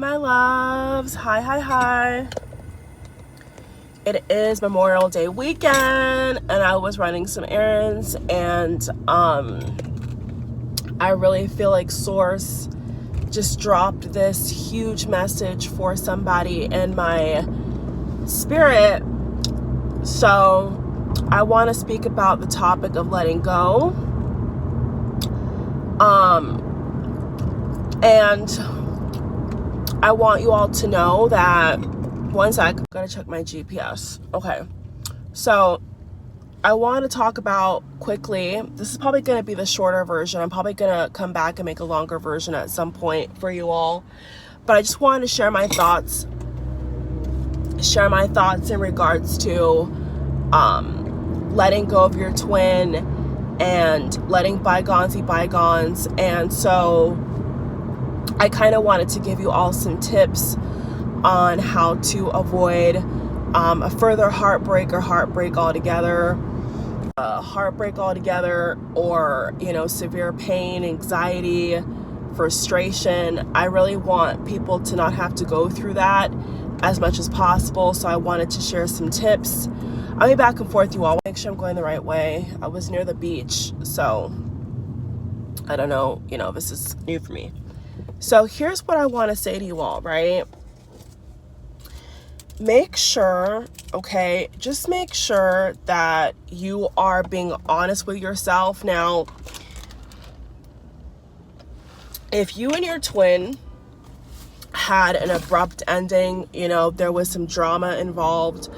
my loves. Hi. It is Memorial Day weekend and I was running some errands, and I really feel like Source just dropped this huge message for somebody in my spirit. So I want to speak about the topic of letting go. And I want you all to know that, one sec, I gotta check my GPS. Okay, so I want to talk about quickly, this is probably going to be the shorter version. I'm probably going to come back and make a longer version at some point for you all. But I just wanted to share my thoughts in regards to letting go of your twin and letting bygones be bygones. And so I kind of wanted to give you all some tips on how to avoid a further heartbreak or heartbreak altogether, or severe pain, anxiety, frustration. I really want people to not have to go through that as much as possible. So I wanted to share some tips. I'll be back and forth, you all. Make sure I'm going the right way. I was near the beach, so I don't know, this is new for me. So here's what I want to say to you all, right? Make sure that you are being honest with yourself. Now, if you and your twin had an abrupt ending, there was some drama involved,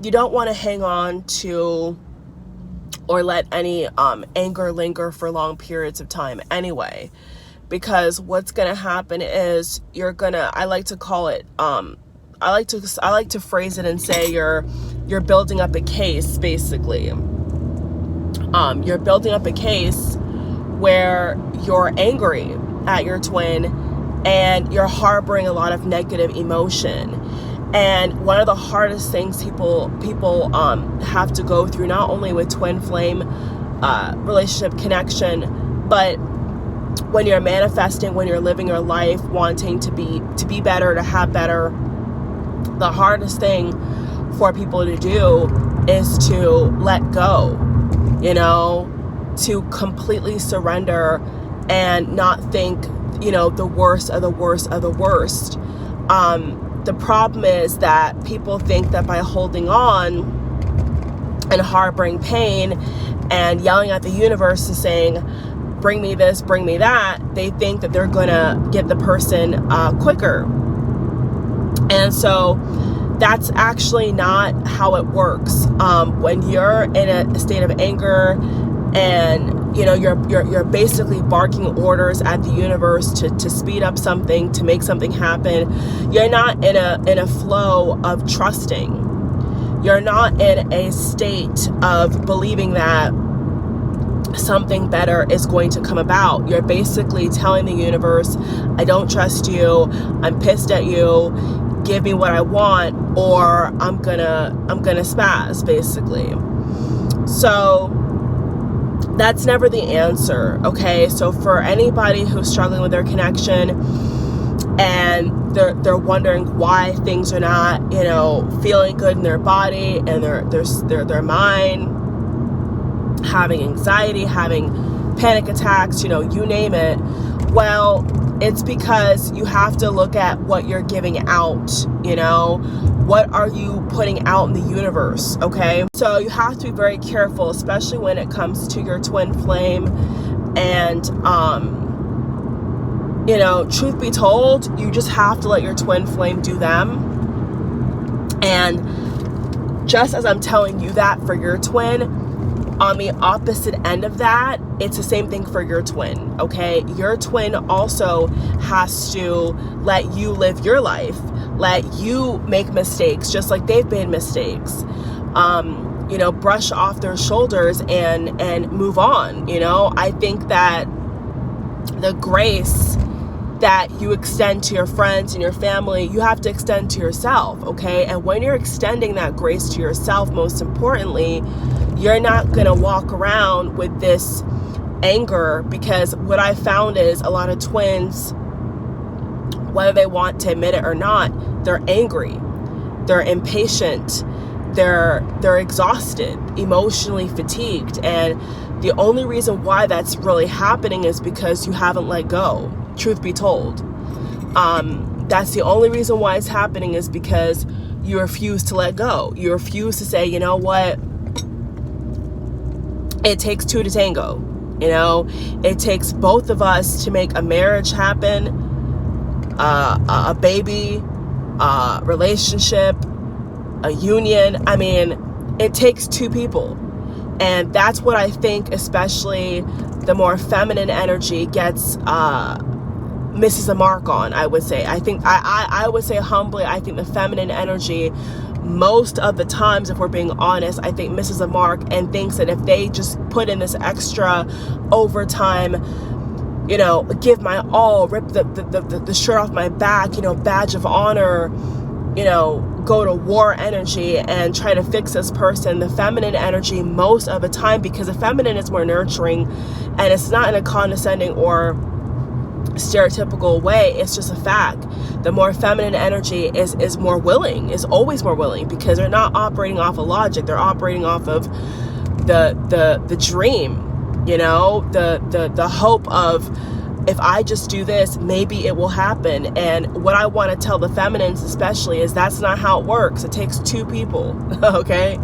you don't want to hang on to or let any anger linger for long periods of time anyway, because what's going to happen is I like to call it, I like to phrase it and say you're building up a case, basically. You're building up a case where you're angry at your twin and you're harboring a lot of negative emotion. And one of the hardest things people have to go through, not only with twin flame relationship connection, but when you're manifesting, when you're living your life, wanting to be better, to have better, the hardest thing for people to do is to let go, to completely surrender and not think, the worst of the worst of the worst. The problem is that people think that by holding on and harboring pain and yelling at the universe and saying, bring me this, bring me that, they think that they're gonna get the person quicker. And so that's actually not how it works. When you're in a state of anger and you're basically barking orders at the universe to speed up something, to make something happen, you're not in a flow of trusting. You're not in a state of believing that something better is going to come about. You're basically telling the universe, I don't trust you, I'm pissed at you, give me what I want, or I'm gonna spaz, basically. So that's never the answer, okay? So for anybody who's struggling with their connection and they're wondering why things are not, feeling good in their body and their mind, having anxiety, having panic attacks, you name it, well, it's because you have to look at what you're giving out, what are you putting out in the universe, okay? So you have to be very careful, especially when it comes to your twin flame. And, truth be told, you just have to let your twin flame do them. And just as I'm telling you that for your twin, on the opposite end of that, it's the same thing for your twin, okay? Your twin also has to let you live your life, let you make mistakes just like they've made mistakes, brush off their shoulders and move on. I think that the grace that you extend to your friends and your family, you have to extend to yourself, okay? And when you're extending that grace to yourself, most importantly, you're not going to walk around with this anger, because what I found is a lot of twins whether they want to admit it or not, they're angry, they're impatient, they're exhausted, emotionally fatigued. And the only reason why that's really happening is because you haven't let go, truth be told. That's the only reason why it's happening, is because you refuse to let go. You refuse to say, you know what? It takes two to tango. You know, it takes both of us to make a marriage happen, a baby, a relationship, a union. I mean, it takes two people. And that's what I think, especially the more feminine energy gets, misses a mark on, I would say. I think, I would say humbly, I think the feminine energy, most of the times, if we're being honest, I think misses a mark and thinks that if they just put in this extra overtime, you know, give my all, rip the shirt off my back, you know, badge of honor, you know, go to war energy and try to fix this person, the feminine energy most of the time, because the feminine is more nurturing, and it's not in a condescending or stereotypical way, it's just a fact. The more feminine energy is more willing, is always more willing, because they're not operating off of logic, they're operating off of the dream, you know, the hope of, if I just do this, maybe it will happen. And what I want to tell the feminines especially is that's not how it works. It takes two people, okay?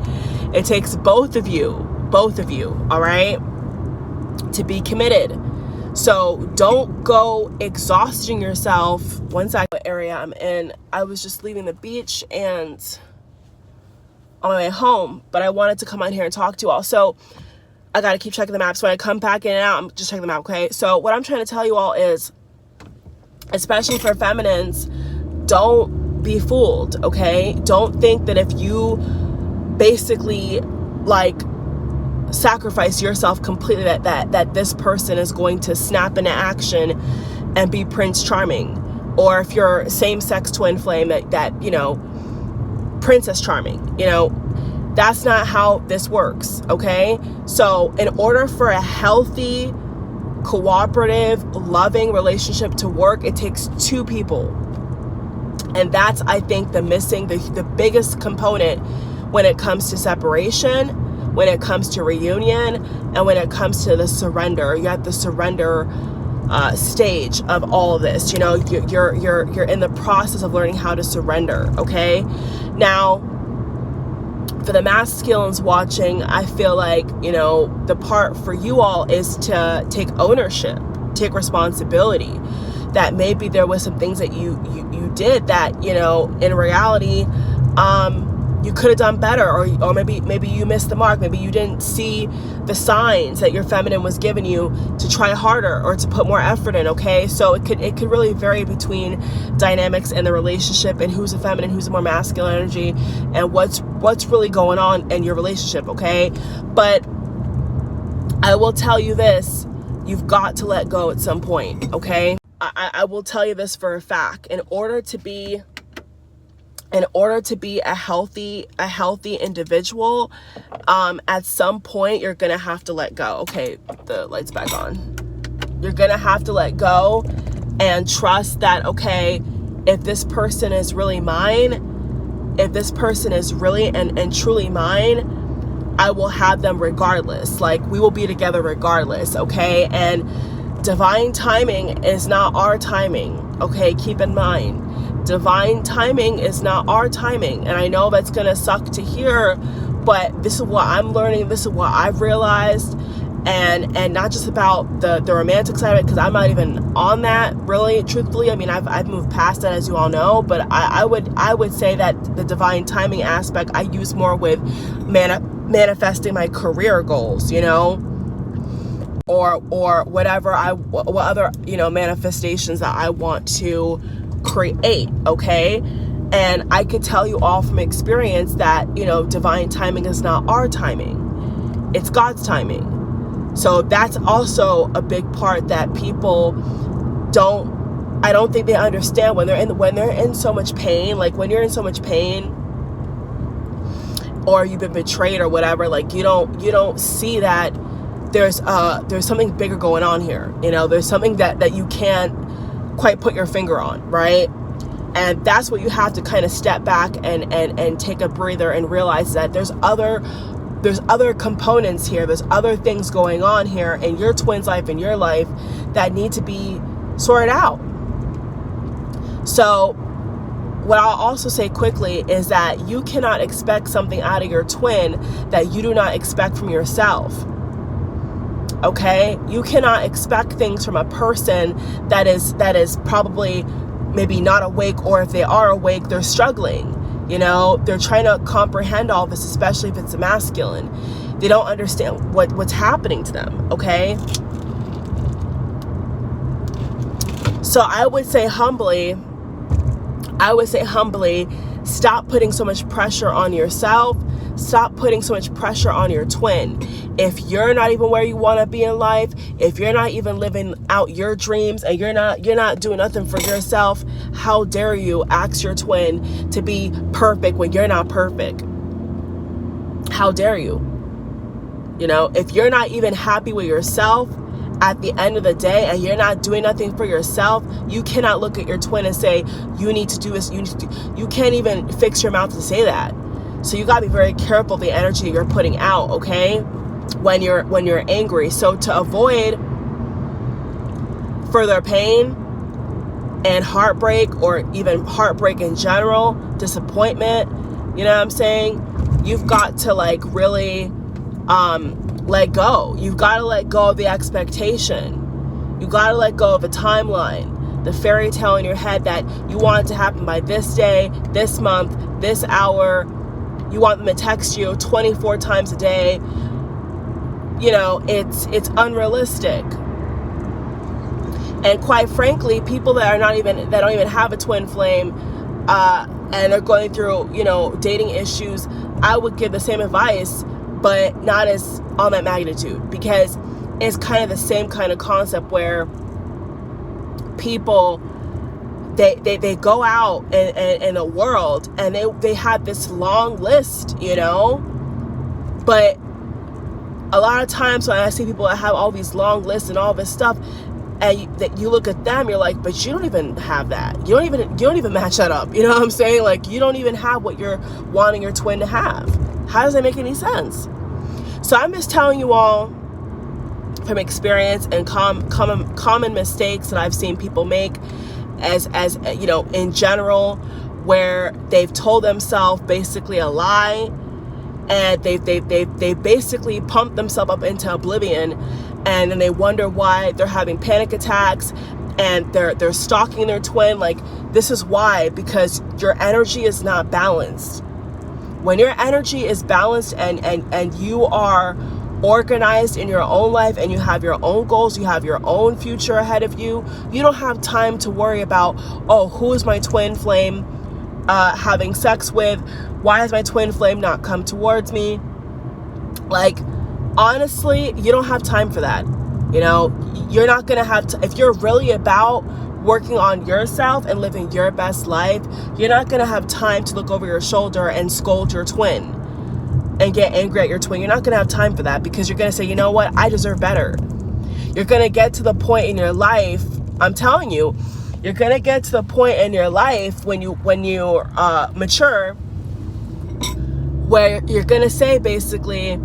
It takes both of you, all right, to be committed. So don't go exhausting yourself. Once I area I'm in, I was just leaving the beach and on my way home, but I wanted to come on here and talk to you all. So I got to keep checking the maps. When I come back in and out, I'm just checking the map, okay? So what I'm trying to tell you all is, especially for feminines, don't be fooled, okay? Don't think that if you basically, like, sacrifice yourself completely, that this person is going to snap into action and be Prince Charming. Or if you're same-sex twin flame, that, you know, Princess Charming, you know. That's not how this works, okay? So in order for a healthy, cooperative, loving relationship to work, it takes two people. And that's, I think, the biggest component when it comes to separation, when it comes to reunion, and when it comes to the surrender. You're at the surrender stage of all of this. You know, you're in the process of learning how to surrender, okay? Now, for the masculines watching, I feel like, you know, the part for you all is to take ownership, take responsibility, that maybe there was some things that you did that, you know, in reality, you could have done better, or maybe you missed the mark. Maybe you didn't see the signs that your feminine was giving you to try harder or to put more effort in, okay? So it could really vary between dynamics in the relationship and who's a feminine, who's a more masculine energy, and what's really going on in your relationship, okay? But I will tell you this, you've got to let go at some point, okay? I will tell you this for a fact. In order to be a healthy individual, at some point you're gonna have to let go. Okay, the light's back on. You're gonna have to let go and trust that, okay, if this person is really mine, if this person is really and truly mine, I will have them regardless. Like, we will be together regardless, okay? And divine timing is not our timing, okay? Keep in mind. Divine timing is not our timing. And I know that's gonna suck to hear, but this is what I'm learning. This is what I've realized. And not just about the romantic side of it, because I'm not even on that, really, truthfully. I mean, I've moved past that, as you all know, but I would say that the divine timing aspect I use more with manifesting my career goals, you know, or whatever what other, you know, manifestations that I want to create, okay? And I could tell you all from experience that, you know, divine timing is not our timing, it's God's timing. So that's also a big part that people I don't think they understand when they're in so much pain. Like, when you're in so much pain, or you've been betrayed or whatever, like, you don't see that there's something bigger going on here. You know, there's something that you can't quite put your finger on, right? And that's what you have to kind of step back and take a breather and realize that there's other components here. There's other things going on here in your twin's life, in your life, that need to be sorted out. So what I'll also say quickly is that you cannot expect something out of your twin that you do not expect from yourself. Okay? You cannot expect things from a person that is probably maybe not awake, or if they are awake, they're struggling. You know, they're trying to comprehend all this, especially if it's a masculine. They don't understand what's happening to them, okay? So I would say humbly, stop putting so much pressure on yourself. Stop putting so much pressure on your twin. If you're not even where you want to be in life, if you're not even living out your dreams, and you're not doing nothing for yourself, how dare you ask your twin to be perfect when you're not perfect? How dare you? You know, if you're not even happy with yourself at the end of the day, and you're not doing nothing for yourself, you cannot look at your twin and say, you need to do this, you can't even fix your mouth to say that. So you gotta be very careful of the energy you're putting out, okay? When you're angry. So to avoid further pain and heartbreak, or even heartbreak in general, disappointment, you know what I'm saying? You've got to like really let go. You've got to let go of the expectation. You got to let go of a timeline, the fairy tale in your head that you want it to happen by this day, this month, this hour. You want them to text you 24 times a day. You know, it's unrealistic. And quite frankly, people that don't even have a twin flame, and are going through, you know, dating issues, I would give the same advice, but not as on that magnitude, because it's kind of the same kind of concept where people, they go out in the world, and they have this long list, you know, but a lot of times when I see people that have all these long lists and all this stuff, and that you look at them, you're like, but you don't even have that. You don't even match that up. You know what I'm saying? Like, you don't even have what you're wanting your twin to have. How does that make any sense? So I'm just telling you all from experience and common mistakes that I've seen people make, as you know, in general, where they've told themselves basically a lie, and they basically pumped themselves up into oblivion, and then they wonder why they're having panic attacks, and they're stalking their twin. Like, this is why, because your energy is not balanced. When your energy is balanced and you are organized in your own life, and you have your own goals, you have your own future ahead of you, you don't have time to worry about, oh, who is my twin flame having sex with? Why has my twin flame not come towards me? Like, honestly, you don't have time for that. You know, you're not gonna have if you're really about working on yourself and living your best life, you're not gonna have time to look over your shoulder and scold your twin and get angry at your twin. You're not gonna have time for that, because you're gonna say, you know what, I deserve better. You're gonna get to the point in your life, I'm telling you, you're gonna get to the point in your life when you mature, where you're gonna say basically,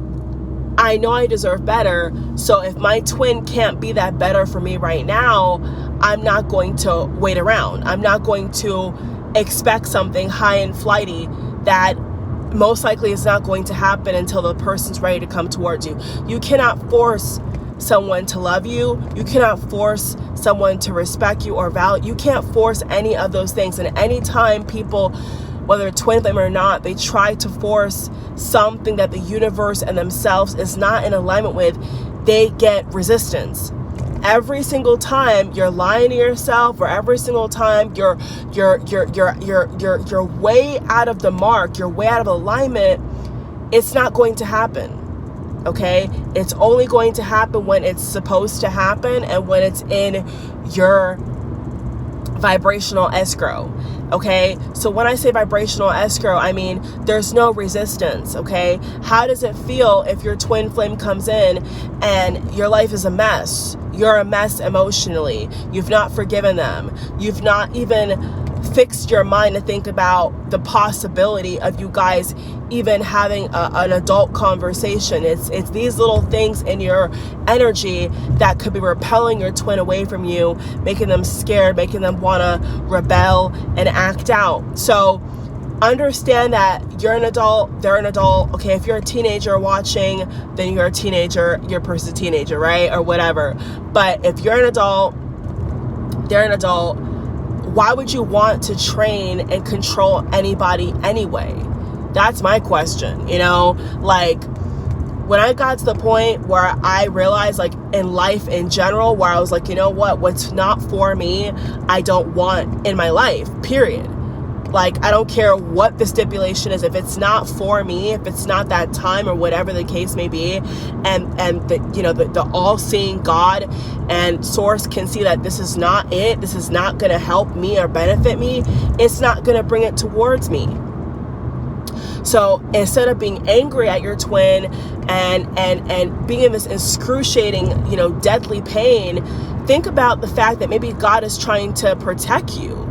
I know I deserve better, so if my twin can't be that better for me right now, I'm not going to wait around. I'm not going to expect something high and flighty that most likely is not going to happen until the person's ready to come towards you. You cannot force someone to love you. You cannot force someone to respect you or value. You can't force any of those things. And anytime people, whether twin flame or not, they try to force something that the universe and themselves is not in alignment with, they get resistance. Every single time you're lying to yourself, or every single time you're way out of the mark, you're way out of alignment, it's not going to happen. Okay? It's only going to happen when it's supposed to happen, and when it's in your vibrational escrow. Okay, so when I say vibrational escrow, I mean there's no resistance. Okay, how does it feel if your twin flame comes in and your life is a mess? You're a mess emotionally. You've not forgiven them. You've not even fixed your mind to think about the possibility of you guys even having an adult conversation. It's these little things in your energy that could be repelling your twin away from you, making them scared, making them want to rebel and act out. So understand that you're an adult, they're an adult. Okay, if you're a teenager watching, then you're a teenager, your person's a teenager, right? Or whatever. But if you're an adult, they're an adult, why would you want to train and control anybody anyway? That's my question, you know? Like, when I got to the point where I realized, like, in life in general, where I was like, you know what, what's not for me, I don't want in my life, period. Like, I don't care what the stipulation is. If it's not for me, if it's not that time or whatever the case may be, and the, you know, the all-seeing God and source can see that this is not it, this is not going to help me or benefit me, it's not going to bring it towards me. So instead of being angry at your twin and being in this excruciating, you know, deadly pain, think about the fact that maybe God is trying to protect you.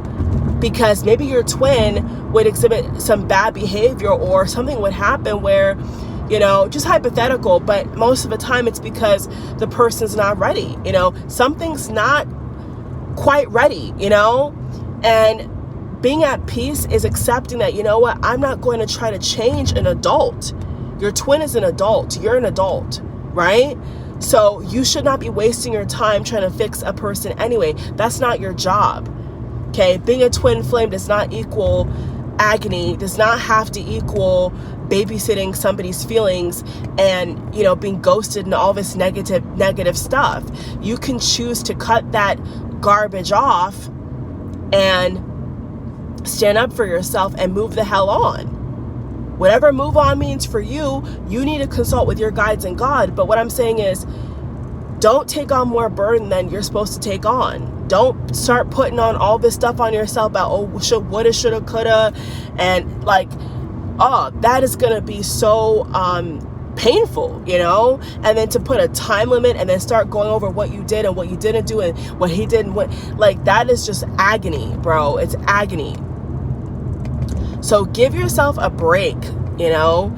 Because maybe your twin would exhibit some bad behavior, or something would happen where, you know, just hypothetical, but most of the time it's because the person's not ready. You know, something's not quite ready, you know, and being at peace is accepting that, you know what, I'm not going to try to change an adult. Your twin is an adult. You're an adult, right? So you should not be wasting your time trying to fix a person anyway. That's not your job. Okay, being a twin flame does not equal agony, does not have to equal babysitting somebody's feelings and, you know, being ghosted and all this negative stuff. You can choose to cut that garbage off and stand up for yourself and move the hell on. Whatever move on means for you, you need to consult with your guides and God. But what I'm saying is, don't take on more burden than you're supposed to take on. Don't start putting on all this stuff on yourself about, oh, woulda, shoulda, coulda. And like, oh, that is going to be so painful, you know? And then to put a time limit and then start going over what you did and what you didn't do and what he did and what, like, that is just agony, bro. It's agony. So give yourself a break, you know,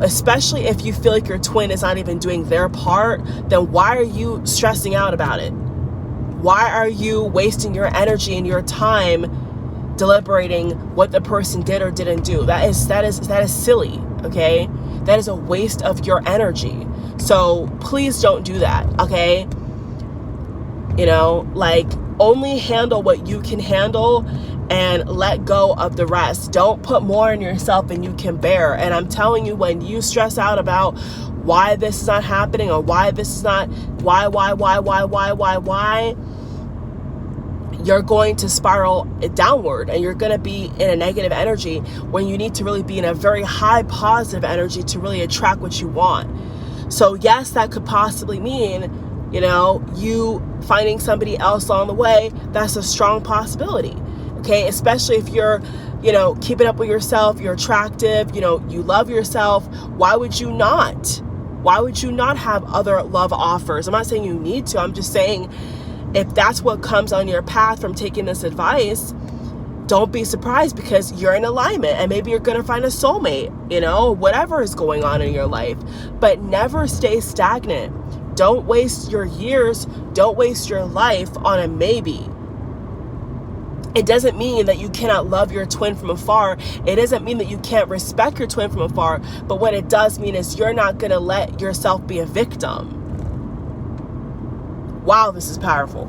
especially if you feel like your twin is not even doing their part, then why are you stressing out about it? Why are you wasting your energy and your time deliberating what the person did or didn't do? That is silly, okay? That is a waste of your energy. So please don't do that, okay? You know, like, only handle what you can handle and let go of the rest. Don't put more in yourself than you can bear. And I'm telling you, when you stress out about why this is not happening or why this is not, why, you're going to spiral downward and you're going to be in a negative energy when you need to really be in a very high positive energy to really attract what you want. So yes, that could possibly mean, you know, you finding somebody else along the way. That's a strong possibility. Okay, especially if you're, you know, keeping up with yourself, you're attractive, you know, you love yourself. Why would you not? Why would you not have other love offers? I'm not saying you need to. I'm just saying, if that's what comes on your path from taking this advice, don't be surprised, because you're in alignment and maybe you're going to find a soulmate, you know, whatever is going on in your life. But never stay stagnant. Don't waste your years. Don't waste your life on a maybe. It doesn't mean that you cannot love your twin from afar. It doesn't mean that you can't respect your twin from afar. But what it does mean is you're not going to let yourself be a victim. Wow, this is powerful.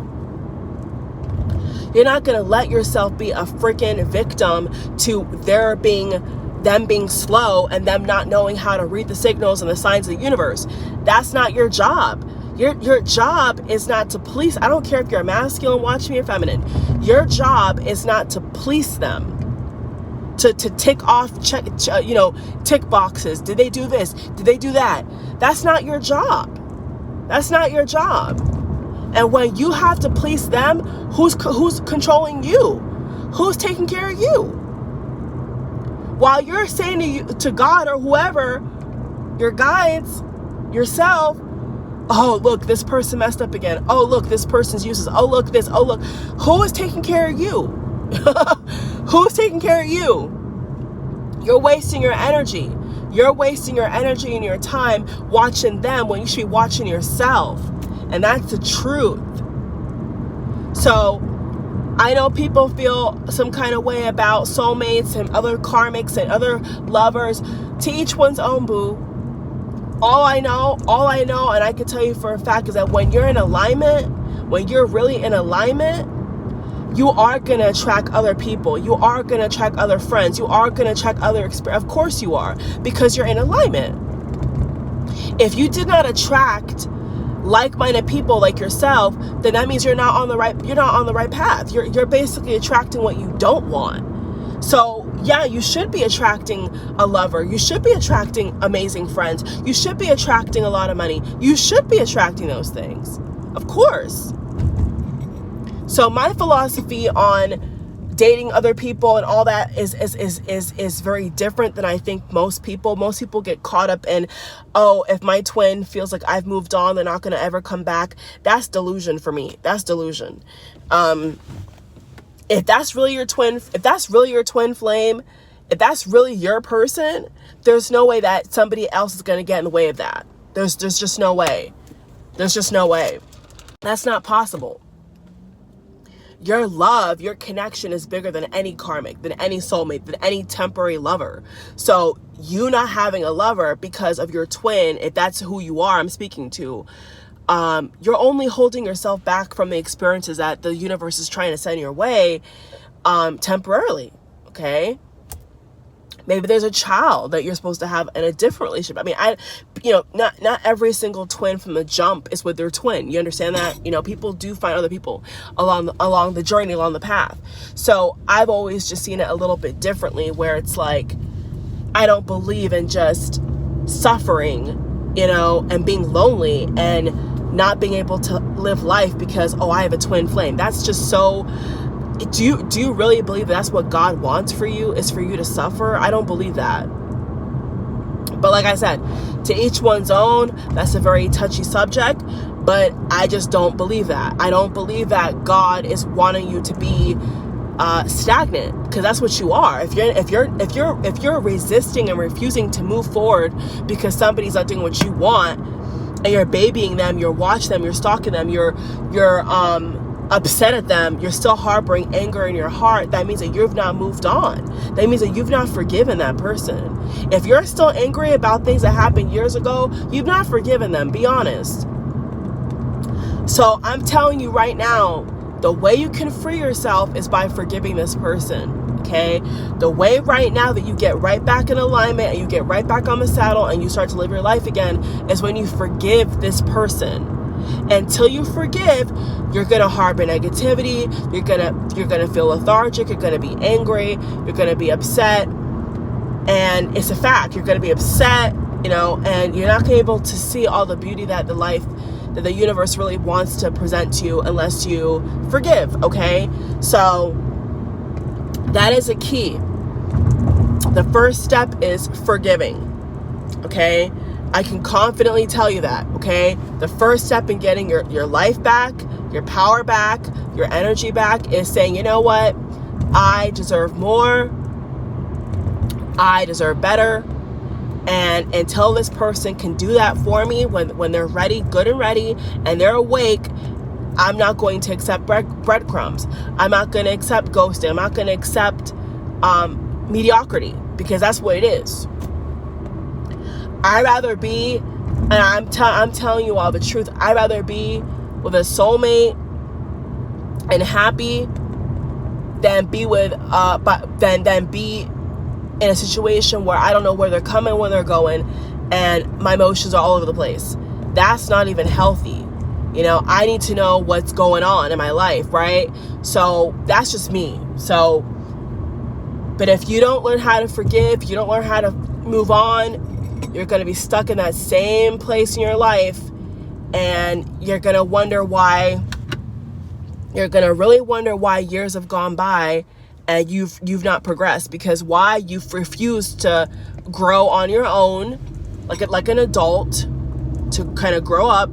You're not going to let yourself be a freaking victim to them being slow and them not knowing how to read the signals and the signs of the universe. That's not your job. Your job is not to police. I don't care if you're masculine, watch me, or feminine. Your job is not to police them, to tick off, tick boxes. Did they do this? Did they do that? That's not your job. That's not your job. And when you have to police them, who's controlling you? Who's taking care of you? While you're saying to God or whoever, your guides, yourself, Oh, look, this person messed up again. Oh, look, this person's useless. Oh, look, this. Oh, look. Who is taking care of you? Who's taking care of you? You're wasting your energy. You're wasting your energy and your time watching them when you should be watching yourself. And that's the truth. So I know people feel some kind of way about soulmates and other karmics and other lovers. To each one's own, boo. All I know, and I can tell you for a fact, is that when you're in alignment, when you're really in alignment, you are going to attract other people. You are going to attract other friends. You are going to attract other experience. Of course you are, because you're in alignment. If you did not attract like-minded people like yourself, then that means you're not on the right path. You're basically attracting what you don't want. So yeah, you should be attracting a lover. You should be attracting amazing friends. You should be attracting a lot of money. You should be attracting those things. Of course. So my philosophy on dating other people and all that is very different than I think most people. Most people get caught up in, oh, if my twin feels like I've moved on, they're not going to ever come back. That's delusion for me. That's delusion. If that's really your twin flame, if that's really your person, there's no way that somebody else is going to get in the way of that. There's just no way. There's just no way. That's not possible. Your love, your connection is bigger than any karmic, than any soulmate, than any temporary lover. So you not having a lover because of your twin, if that's who you are, I'm speaking to, you're only holding yourself back from the experiences that the universe is trying to send your way temporarily, okay? Maybe there's a child that you're supposed to have in a different relationship. I mean, not every single twin from the jump is with their twin. You understand that? People do find other people along the journey, along the path. So I've always just seen it a little bit differently, where it's like, I don't believe in just suffering, and being lonely and not being able to live life because, oh, I have a twin flame. That's just so... Do you really believe that's what God wants for you, is for you to suffer? I don't believe that. But like I said, to each one's own. That's a very touchy subject, but I just don't believe that. I don't believe that God is wanting you to be stagnant, because that's what you are. If you're resisting and refusing to move forward because somebody's not doing what you want, and you're babying them, you're watching them, you're stalking them, you're upset at them, you're still harboring anger in your heart, that means that you've not moved on. That means that you've not forgiven that person. If you're still angry about things that happened years ago, you've not forgiven them. Be honest. So I'm telling you right now, the way you can free yourself is by forgiving this person. Okay? The way right now that you get right back in alignment and you get right back on the saddle and you start to live your life again is when you forgive this person. Until you forgive, you're gonna harbor negativity. You're gonna feel lethargic. You're gonna be angry. You're gonna be upset, and it's a fact. You're gonna be upset, and you're not gonna be able to see all the beauty that the universe really wants to present to you unless you forgive. Okay, so that is a key. The first step is forgiving. Okay. I can confidently tell you that, okay? The first step in getting your life back, your power back, your energy back is saying, you know what? I deserve more. I deserve better. And until this person can do that for me, when they're ready, good and ready, and they're awake, I'm not going to accept breadcrumbs. I'm not going to accept ghosting. I'm not going to accept mediocrity, because that's what it is. I'd rather be, and I'm telling you all the truth, I'd rather be with a soulmate and happy than be with than be in a situation where I don't know where they're coming, where they're going, and my emotions are all over the place. That's not even healthy. I need to know what's going on in my life, right? So that's just me. So, but if you don't learn how to forgive, you don't learn how to move on, you're going to be stuck in that same place in your life, and you're going to wonder why. You're going to really wonder why years have gone by and you've not progressed, because why? You've refused to grow on your own, like an adult, to kind of grow up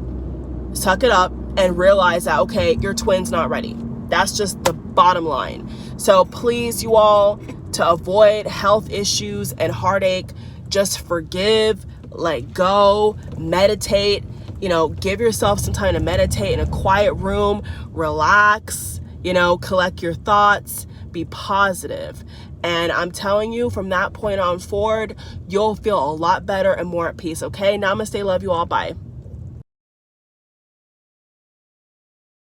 suck it up and realize that, okay, your twin's not ready. That's just the bottom line. So please, you all, to avoid health issues and heartache, just forgive, let go, meditate, give yourself some time to meditate in a quiet room, relax, collect your thoughts, be positive. And I'm telling you, from that point on forward, you'll feel a lot better and more at peace, okay? Namaste, love you all, bye.